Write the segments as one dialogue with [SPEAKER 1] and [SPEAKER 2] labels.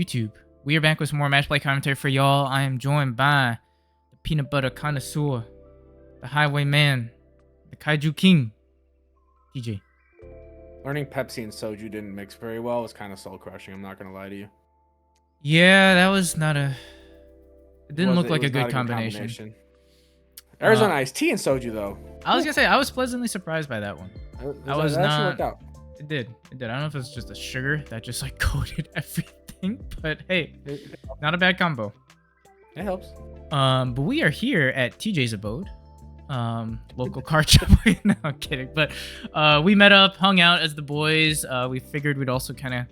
[SPEAKER 1] YouTube? We are back with some more match play commentary for y'all. I am joined by the peanut butter connoisseur, the highwayman, the kaiju king, TJ.
[SPEAKER 2] Learning Pepsi and soju didn't mix very well. It was kind of soul crushing. I'm not gonna lie to you.
[SPEAKER 1] Yeah, that was not a. It didn't look like a good combination.
[SPEAKER 2] Arizona iced tea and soju though.
[SPEAKER 1] I was gonna say I was pleasantly surprised by that one. I was
[SPEAKER 2] that
[SPEAKER 1] not.
[SPEAKER 2] Worked out.
[SPEAKER 1] It did. I don't know if it's just a sugar that just like coated everything, but hey, not a bad combo.
[SPEAKER 2] It helps.
[SPEAKER 1] But we are here at TJ's abode, local car shop. No, I'm kidding. But we met up, hung out as the boys. We figured we'd also kind of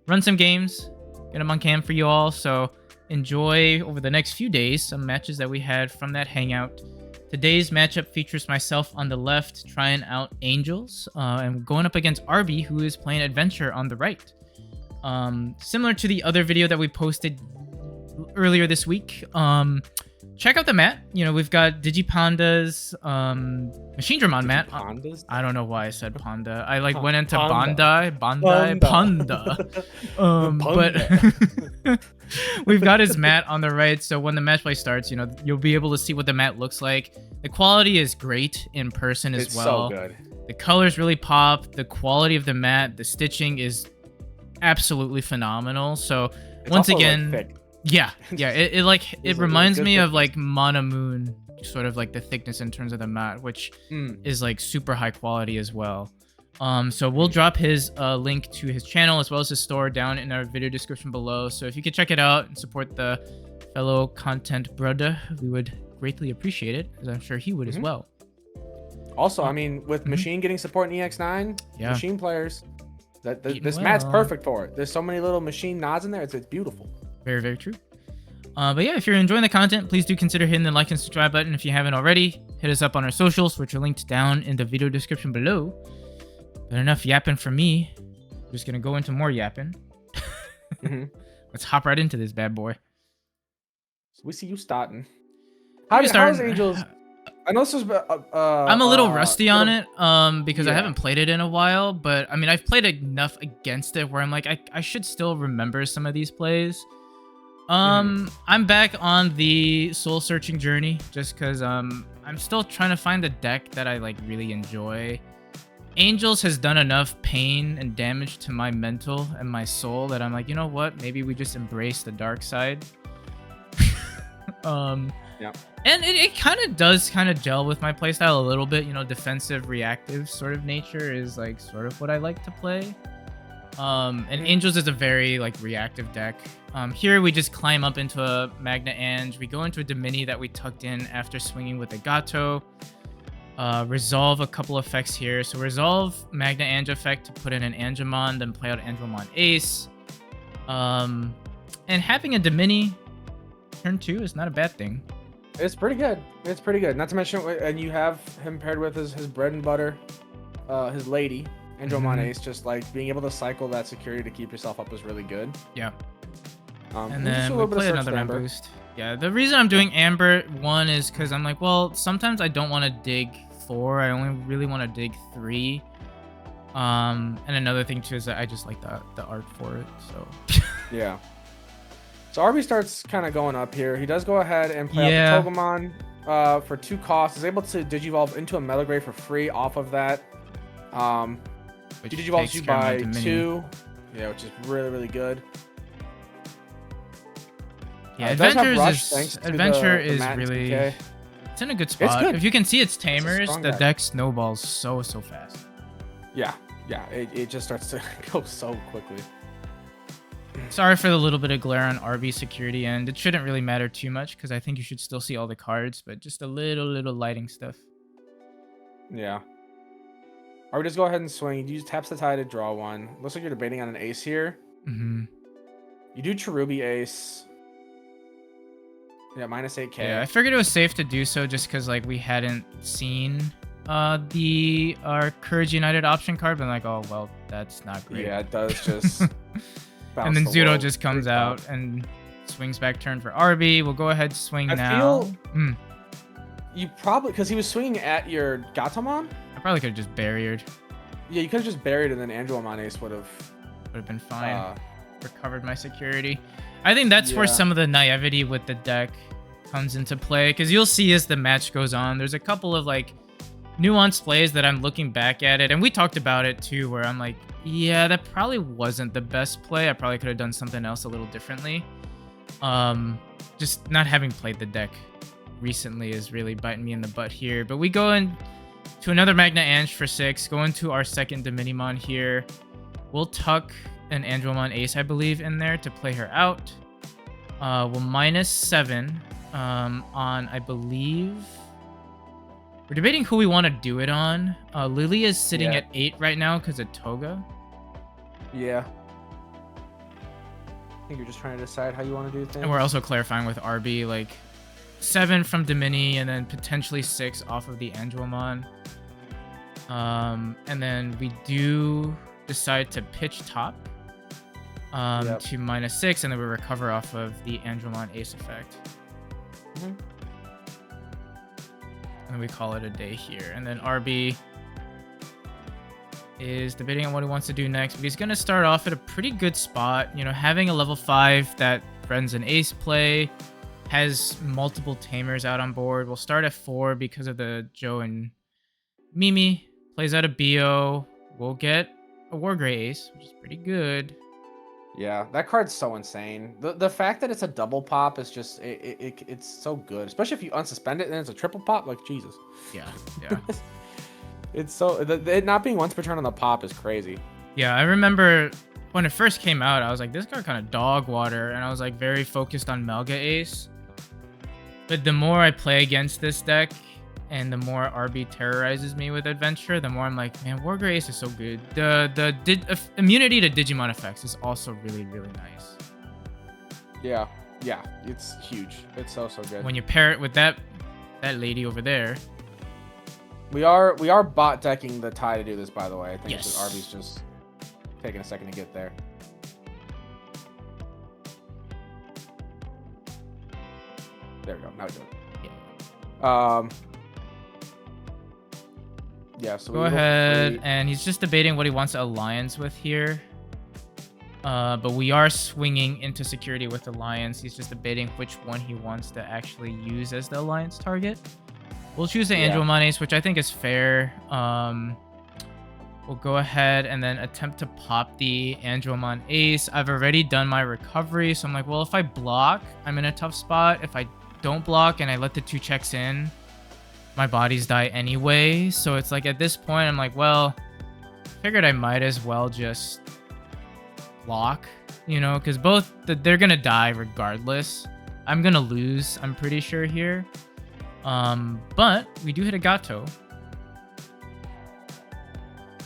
[SPEAKER 1] run some games, get them on cam for you all. So enjoy over the next few days some matches that we had from that hangout. Today's matchup features myself on the left trying out Angels and going up against Arby, who is playing Adventure on the right. Similar to the other video that we posted earlier this week, check out the mat. You know, we've got Digipanda's Machine Drum on mat. I don't know why I said Panda. I like went into Panda. But we've got his mat on the right, so when the match play starts, you know, you'll be able to see what the mat looks like. The quality is great in person as well.
[SPEAKER 2] It's so good.
[SPEAKER 1] The colors really pop. The quality of the mat, the stitching is absolutely phenomenal. So
[SPEAKER 2] It's
[SPEAKER 1] once
[SPEAKER 2] also,
[SPEAKER 1] again,
[SPEAKER 2] like, thick.
[SPEAKER 1] yeah, it reminds me of like Mana Moon, sort of like the thickness in terms of the mat, which is like super high quality as well. So we'll drop his link to his channel as well as his store down in our video description below. So if you could check it out and support the fellow content brother, we would greatly appreciate it, as I'm sure he would as well.
[SPEAKER 2] Also, I mean, with Machine getting support in EX9, Machine players, this mat's perfect for it. There's so many little Machine nods in there. It's beautiful.
[SPEAKER 1] Very, very true. But yeah, if you're enjoying the content, please do consider hitting the like and subscribe button. If you haven't already, hit us up on our socials, which are linked down in the video description below. But enough yapping for me. I'm just gonna go into more yapping. Let's hop right into this bad boy.
[SPEAKER 2] So we see you starting. How's Angels? I know this was.
[SPEAKER 1] I'm a little rusty on it, because I haven't played it in a while. But I mean, I've played enough against it where I'm like, I should still remember some of these plays. I'm back on the soul searching journey just because I'm still trying to find a deck that I like really enjoy. Angels has done enough pain and damage to my mental and my soul that I'm like, you know what? Maybe we just embrace the dark side. And it kind of does gel with my playstyle a little bit. You know, defensive, reactive sort of nature is like sort of what I like to play. And Angels is a very like reactive deck. Here we just climb up into a Magna Ange. We go into a Domini that we tucked in after swinging with a Gato. Resolve a couple effects here. So resolve Magna Ange effect to put in an Angemon, then play out Angemon Ace. And having a Domini turn 2 is not a bad thing.
[SPEAKER 2] It's pretty good. It's pretty good. Not to mention, and you have him paired with his bread and butter, his lady, Angemon Ace. Just like being able to cycle that security to keep yourself up is really good.
[SPEAKER 1] Yeah.
[SPEAKER 2] And
[SPEAKER 1] then we play another Amber boost. Yeah, the reason I'm doing Amber 1 is because I'm like, well, sometimes I don't want to dig 4. I only really want to dig 3. And another thing too is that I just like the art for it. So
[SPEAKER 2] yeah. So Arby starts kind of going up here. He does go ahead and play out the Togemon for 2 costs. Is able to Digivolve into a Melagrave for free off of that. Which Digivolves you by 2. Yeah, which is really, really good.
[SPEAKER 1] Yeah, Adventure is really it's in a good spot. If you can see its tamers, the deck snowballs so fast.
[SPEAKER 2] Yeah, it just starts to go so quickly.
[SPEAKER 1] Sorry for the little bit of glare on RB security end. It shouldn't really matter too much because I think you should still see all the cards, but just a little lighting stuff.
[SPEAKER 2] Yeah. Or we just go ahead and swing. You use taps the tide to draw 1. Looks like you're debating on an ace here. You do Cherubi Ace. Yeah, -8k.
[SPEAKER 1] Yeah, I figured it was safe to do so just because like we hadn't seen our Courage United option card, but I'm like, oh well, that's not great.
[SPEAKER 2] Yeah, it does just
[SPEAKER 1] and then Zudo just comes out and swings back turn for Arby. We'll go ahead swing now.
[SPEAKER 2] You probably, because he was swinging at your Gatomon.
[SPEAKER 1] I probably could have just barriered.
[SPEAKER 2] Yeah, you could have just buried and then Angemon Ace would have
[SPEAKER 1] been fine. Recovered my security. I think that's where
[SPEAKER 2] Yeah.
[SPEAKER 1] some of the naivety with the deck comes into play, because you'll see as the match goes on, there's a couple of like nuanced plays that I'm looking back at it, and we talked about it too, where I'm like, yeah, that probably wasn't the best play. I probably could have done something else a little differently. Just not having played the deck recently is really biting me in the butt here. But we go in to another Magna Ange for 6, go into our second Dominimon here. We'll tuck an Andromon Ace, I believe, in there to play her out. We'll -7 on, I believe... We're debating who we want to do it on. Lily is sitting at 8 right now because of Toga.
[SPEAKER 2] Yeah. I think you're just trying to decide how you want to do things.
[SPEAKER 1] And we're also clarifying with Arby, like 7 from Domini and then potentially 6 off of the Angelmon. And then we do decide to pitch top to -6, and then we recover off of the Angelmon Ace effect.
[SPEAKER 2] Mm-hmm.
[SPEAKER 1] And then we call it a day here. And then Arby is debating on what he wants to do next, but he's going to start off at a pretty good spot. You know, having a level 5 that runs an ace play, has multiple tamers out on board. We'll start at 4 because of the Joe and Mimi. Plays out a BO. We'll get a Wargrey ace, which is pretty good.
[SPEAKER 2] Yeah, that card's so insane. The fact that it's a double pop is just it's so good, especially if you unsuspend it and it's a triple pop. Like, Jesus.
[SPEAKER 1] Yeah.
[SPEAKER 2] It's so it not being once per turn on the pop is crazy.
[SPEAKER 1] Yeah, I remember when it first came out, I was like, this card kind of dog water, and I was like very focused on Melga Ace. But the more I play against this deck, and the more Arby terrorizes me with Adventure, the more I'm like, man, Wargrey Ace is so good. The immunity to Digimon effects is also really, really nice.
[SPEAKER 2] Yeah, it's huge. It's so good.
[SPEAKER 1] When you pair it with that lady over there.
[SPEAKER 2] We are bot decking the tie to do this, by the way. I think
[SPEAKER 1] yes.
[SPEAKER 2] Arby's just taking a second to get there. There we go. Now we do it.
[SPEAKER 1] Yeah.
[SPEAKER 2] Yeah, so
[SPEAKER 1] go ahead, and he's just debating what he wants to alliance with here. But we are swinging into security with alliance. He's just debating which one he wants to actually use as the alliance target. We'll choose the Angelmon Ace, which I think is fair. We'll go ahead and then attempt to pop the Angelmon Ace. I've already done my recovery, so I'm like, well, if I block, I'm in a tough spot. If I don't block and I let the 2 checks in, my bodies die anyway. So it's like at this point, I'm like, well, figured I might as well just block, you know, because both they're gonna die regardless. I'm gonna lose, I'm pretty sure here. But we do hit a Gato.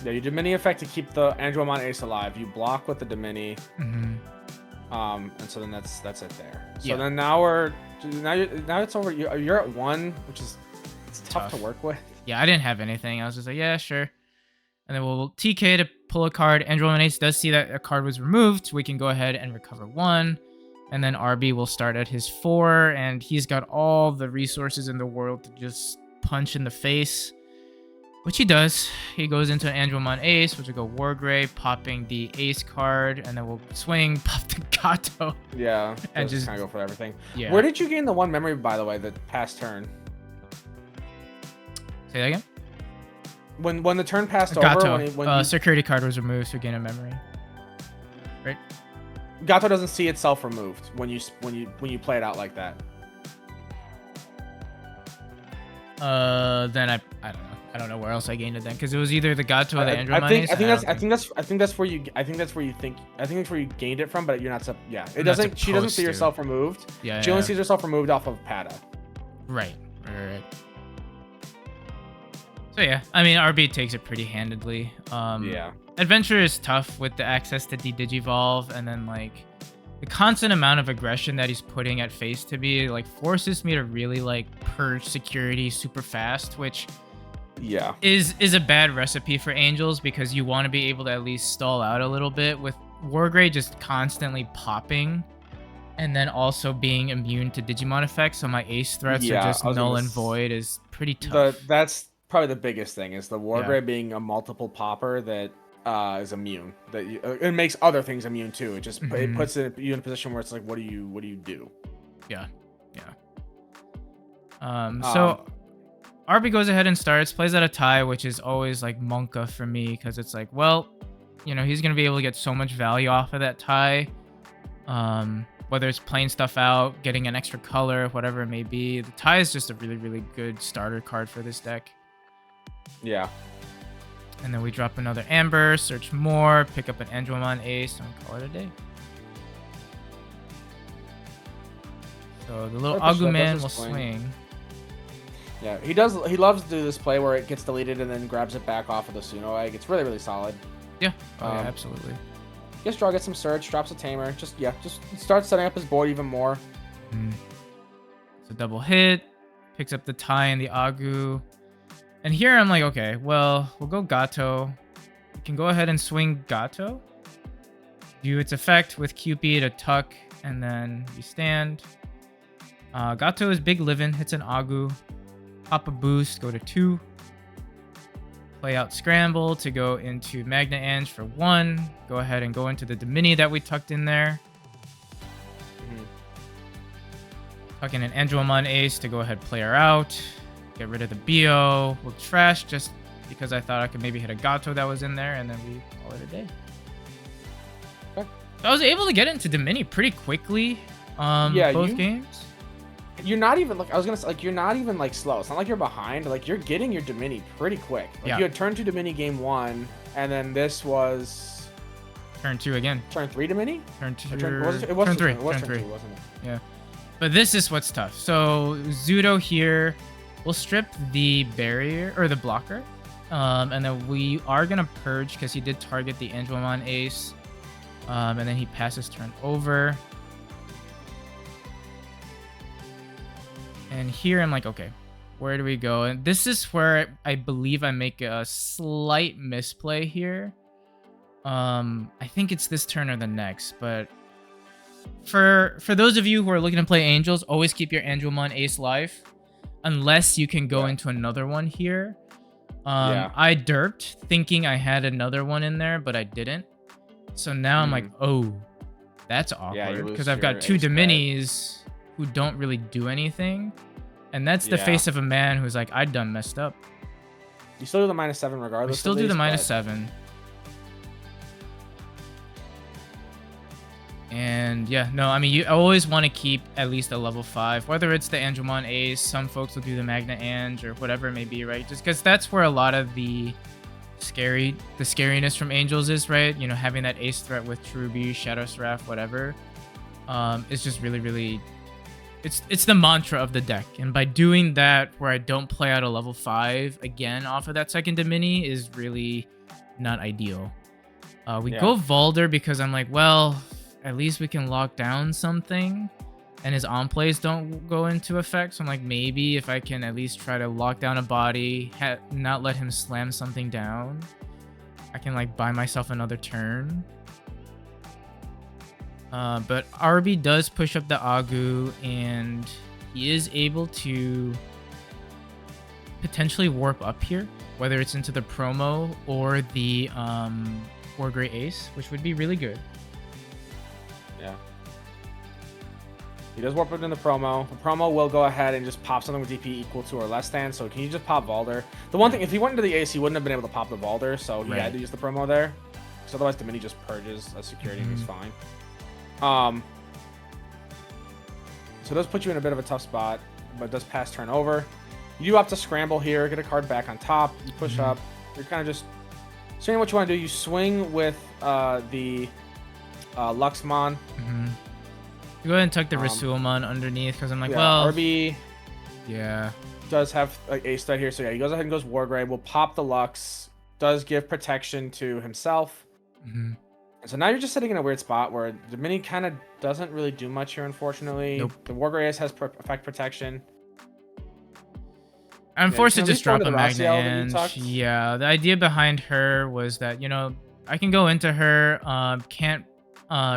[SPEAKER 2] Yeah, you Domini effect to keep the Andromon Ace alive. You block with the Domini.
[SPEAKER 1] Mm-hmm.
[SPEAKER 2] And so then that's it there. So then now it's over. You're at 1, which is tough to work with.
[SPEAKER 1] Yeah, I didn't have anything. I was just like, yeah, sure. And then we'll TK to pull a card. Andromon Ace does see that a card was removed, so we can go ahead and recover 1. And then Arby will start at his 4, and he's got all the resources in the world to just punch in the face, which he does. He goes into an Andromon Ace, which will go Wargrey, popping the Ace card, and then we'll swing, pop the Gato.
[SPEAKER 2] Yeah,
[SPEAKER 1] and just
[SPEAKER 2] kind of go for everything.
[SPEAKER 1] Yeah.
[SPEAKER 2] Where did you gain the 1 memory, by the way, the past turn?
[SPEAKER 1] Say that again?
[SPEAKER 2] When the turn passed
[SPEAKER 1] Gato.
[SPEAKER 2] over, when
[SPEAKER 1] security card was removed, so gain a memory. Right?
[SPEAKER 2] Gato doesn't see itself removed when you play it out like that.
[SPEAKER 1] Then I don't know. I don't know where else I gained it then, because it was either the Gato or the Andromon Ace.
[SPEAKER 2] I think that's where you gained it from, but you're not. Yeah, it doesn't. She doesn't see herself removed.
[SPEAKER 1] Yeah.
[SPEAKER 2] She only sees herself removed off of Pada.
[SPEAKER 1] Right. So yeah, I mean, RB takes it pretty handedly.
[SPEAKER 2] Yeah.
[SPEAKER 1] Adventure is tough with the access to de-digivolve, and then like the constant amount of aggression that he's putting at face to me like forces me to really like purge security super fast, which is a bad recipe for Angels, because you want to be able to at least stall out a little bit with Wargrey just constantly popping, and then also being immune to Digimon effects. So my ace threats are just null and void is pretty tough.
[SPEAKER 2] That's probably the biggest thing is the Wargrey being a multiple popper that is immune. That it makes other things immune too. It just it
[SPEAKER 1] Mhm.
[SPEAKER 2] puts you in a position where it's like, what do you do?
[SPEAKER 1] Yeah. So Arby goes ahead and starts, plays at a tie, which is always like Monka for me because it's like, well, you know, he's gonna be able to get so much value off of that tie. Whether it's playing stuff out, getting an extra color, whatever it may be, the tie is just a really, really good starter card for this deck.
[SPEAKER 2] Yeah.
[SPEAKER 1] And then we drop another Amber, search more, pick up an Angelmon Ace, and call it a day. So the little Aguman will swing.
[SPEAKER 2] Yeah, he does. He loves to do this play where it gets deleted and then grabs it back off of the Suno egg. It's really, really solid.
[SPEAKER 1] Yeah. Oh, yeah, absolutely.
[SPEAKER 2] Gets draw, gets some search, drops a tamer. Just starts setting up his board even more.
[SPEAKER 1] It's a double hit. Picks up the tie and the Agu. And here I'm like, okay, well, we'll go Gato. We can go ahead and swing Gato. Do its effect with QP to tuck, and then we stand. Gato is big living, hits an Agu. Pop a boost, go to 2. Play out Scramble to go into Magna Ange for 1. Go ahead and go into the Domini that we tucked in there. Tuck in an Angelmon Ace to go ahead play her out. Get rid of the BO. We'll trash just because I thought I could maybe hit a Gato that was in there, and then we call it a day.
[SPEAKER 2] Okay.
[SPEAKER 1] So I was able to get into Domini pretty quickly. Both games.
[SPEAKER 2] You're not even like I was gonna say, like you're not even like slow. It's not like you're behind. Like you're getting your Domini pretty quick. Like you had turn 2 Domini game 1, and then this was
[SPEAKER 1] turn 2 again.
[SPEAKER 2] Turn 3 Domini.
[SPEAKER 1] Turn 2.
[SPEAKER 2] It was
[SPEAKER 1] turn 3.
[SPEAKER 2] It was
[SPEAKER 1] turn 3,
[SPEAKER 2] wasn't it?
[SPEAKER 1] Yeah. But this is what's tough. So Zudo here will strip the barrier or the blocker, and then we are gonna purge because he did target the Angelmon Ace, and then he passes turn over. And here I'm like, okay, where do we go? And this is where I believe I make a slight misplay here. I think it's this turn or the next, but for those of you who are looking to play Angels, always keep your Angelmon Ace live, unless you can go into another one here. I derped thinking I had another one in there, but I didn't. So now I'm like, oh, that's awkward because I've got 2 Dominis who don't really do anything, and that's the face of a man who's like, I done messed up.
[SPEAKER 2] You still do the -7 regardless.
[SPEAKER 1] We still do the -7. And yeah, no, I mean, you always want to keep at least a level 5, whether it's the Angelmon Ace, some folks will do the Magna Ange or whatever it may be, right? Just because that's where a lot of the scariness from Angels is, right? You know, having that ace threat with Cherubi, Shadow Seraph, whatever, it's just really, really, it's the mantra of the deck. And by doing that, where I don't play out a level 5 again off of that second Domini is really not ideal. We go Valder because I'm like, well, at least we can lock down something, and his on plays don't go into effect. So I'm like, maybe if I can at least try to lock down a body, not let him slam something down, I can like buy myself another turn. But Arby does push up the Agu, and he is able to potentially warp up here, whether it's into the promo or the Wargrey Ace, which would be really good.
[SPEAKER 2] Yeah. He does warp it in the promo. The promo will go ahead and just pop something with DP equal to or less than. So can you just pop Valder? The one thing, if he went into the Ace, he wouldn't have been able to pop the Valder, so he had to use the promo there. Because otherwise, Domini just purges as security and he's fine. So it does put you in a bit of a tough spot, but it does pass turn over. You do have to scramble here, get a card back on top. You push up. You're kind of just seeing what you want to do. You swing with the Luxmon.
[SPEAKER 1] You go ahead and tuck the Rasuelmon underneath because I'm like, well,
[SPEAKER 2] Arby does have like ace threat here, so yeah, he goes ahead and goes Wargrave. Will pop the Lux. Does give protection to himself. And so now you're just sitting in a weird spot where the mini kind of doesn't really do much here, unfortunately. The Wargrave Ace has effect protection.
[SPEAKER 1] I'm forced to just drop a Magna Ange. Yeah, the idea behind her was that, you know, I can go into her, can't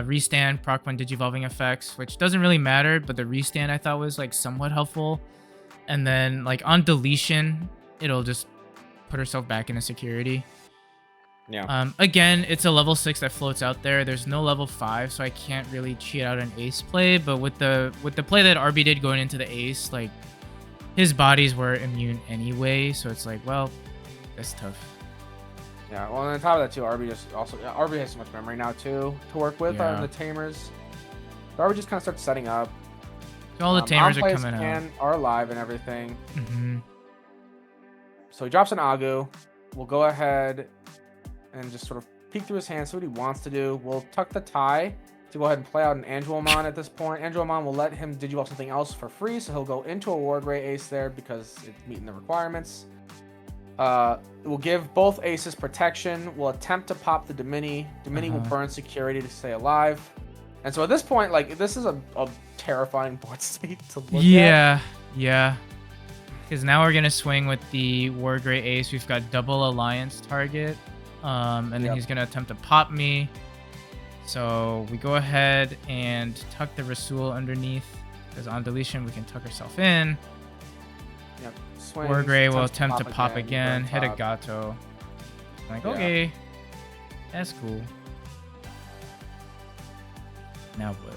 [SPEAKER 1] restand proc 1 digivolving effects, which doesn't really matter, but the restand I thought was like somewhat helpful. And then like on deletion, it'll just put herself back into security.
[SPEAKER 2] Yeah.
[SPEAKER 1] Again, it's a level 6 that floats out there. There's no level 5, so I can't really cheat out an ace play. But with the play that Arby did going into the ace, like his bodies were immune anyway, so it's like, well, that's tough.
[SPEAKER 2] Yeah. Well, on top of that too, Arby has so much memory now too to work with on the tamers. So Arby just kind of starts setting up.
[SPEAKER 1] So all the tamers are coming out.
[SPEAKER 2] Are alive and everything.
[SPEAKER 1] Mm-hmm.
[SPEAKER 2] So he drops an Agu. We'll go ahead and just sort of peek through his hand, see what he wants to do. We'll tuck the tie to go ahead and play out an Angelomon at this point. Angelomon will let him digivolve something else for free, so he'll go into a War Gray Ace there because it's meeting the requirements. We'll give both aces protection. We'll attempt to pop the Dimini. Dimini will burn security to stay alive. And so at this point, like, this is a terrifying board state to look at.
[SPEAKER 1] Yeah. Because now we're going to swing with the War Gray Ace. We've got double alliance target. And then he's going to attempt to pop me. So we go ahead and tuck the Rasul underneath. Because on deletion, we can tuck ourselves in.
[SPEAKER 2] Yep. Swings,
[SPEAKER 1] War Gray will attempt to pop again. Hit a Gato. I'm like, okay. That's cool. Now what?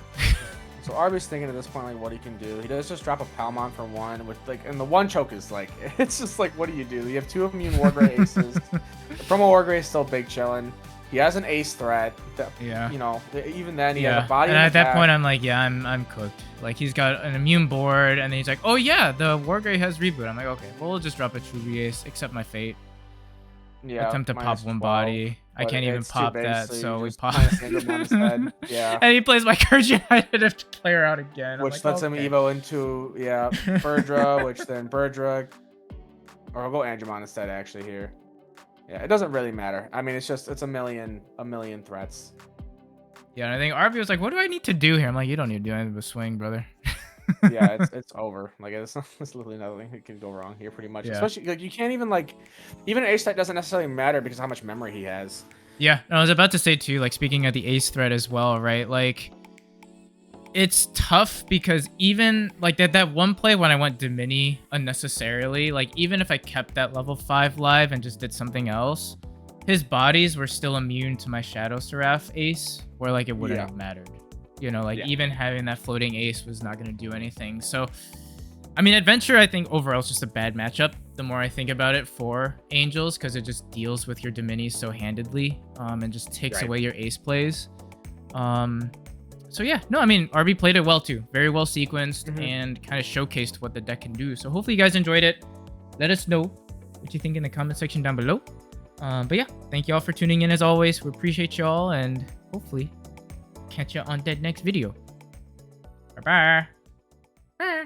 [SPEAKER 2] So Arby's thinking at this point, like, what he can do. He does just drop a Palmon for one, with like, and the one choke is like, it's just like, what do? You have two immune War Gray aces. The promo War Gray is still big chilling. He has an ace threat. You know, even then he has a body.
[SPEAKER 1] And at that point, I'm like, yeah, I'm cooked. Like, he's got an immune board, and then he's like, oh yeah, the War Gray has reboot. I'm like, okay, well, we'll just drop a true ace, accept my fate.
[SPEAKER 2] Yeah.
[SPEAKER 1] Attempt to pop one
[SPEAKER 2] 12,
[SPEAKER 1] body. I can't even pop that, so we pop.
[SPEAKER 2] Yeah.
[SPEAKER 1] And he plays my Courage United to play her out again.
[SPEAKER 2] Which lets him Evo into Burdra, which then Burdra, or I'll go Angemon instead actually here. Yeah, it doesn't really matter. I mean, it's a million threats.
[SPEAKER 1] Yeah, and I think Arby was like, "What do I need to do here?" I'm like, "You don't need to do anything but swing, brother."
[SPEAKER 2] Yeah, it's over. Like, it's literally nothing that can go wrong here, pretty much. Especially, like, you can't even, like, even an ace threat doesn't necessarily matter because of how much memory he has.
[SPEAKER 1] Yeah, and I was about to say too, like, speaking of the ace threat as well, right? Like, it's tough because even like that one play when I went Dimini unnecessarily, like, even if I kept that level 5 live and just did something else, his bodies were still immune to my Shadow Seraph ace, where like it wouldn't have mattered. You know, like even having that floating ace was not going to do anything. So, I mean, Adventure, I think overall is just a bad matchup. The more I think about it for Angels, because it just deals with your Dimini so handedly, and just takes away your ace plays. So yeah, no, I mean, Arby played it well too. Very well sequenced and kind of showcased what the deck can do. So hopefully you guys enjoyed it. Let us know what you think in the comment section down below. But yeah, thank you all for tuning in as always. We appreciate y'all, and hopefully catch you on that next video. Bye-bye. Bye.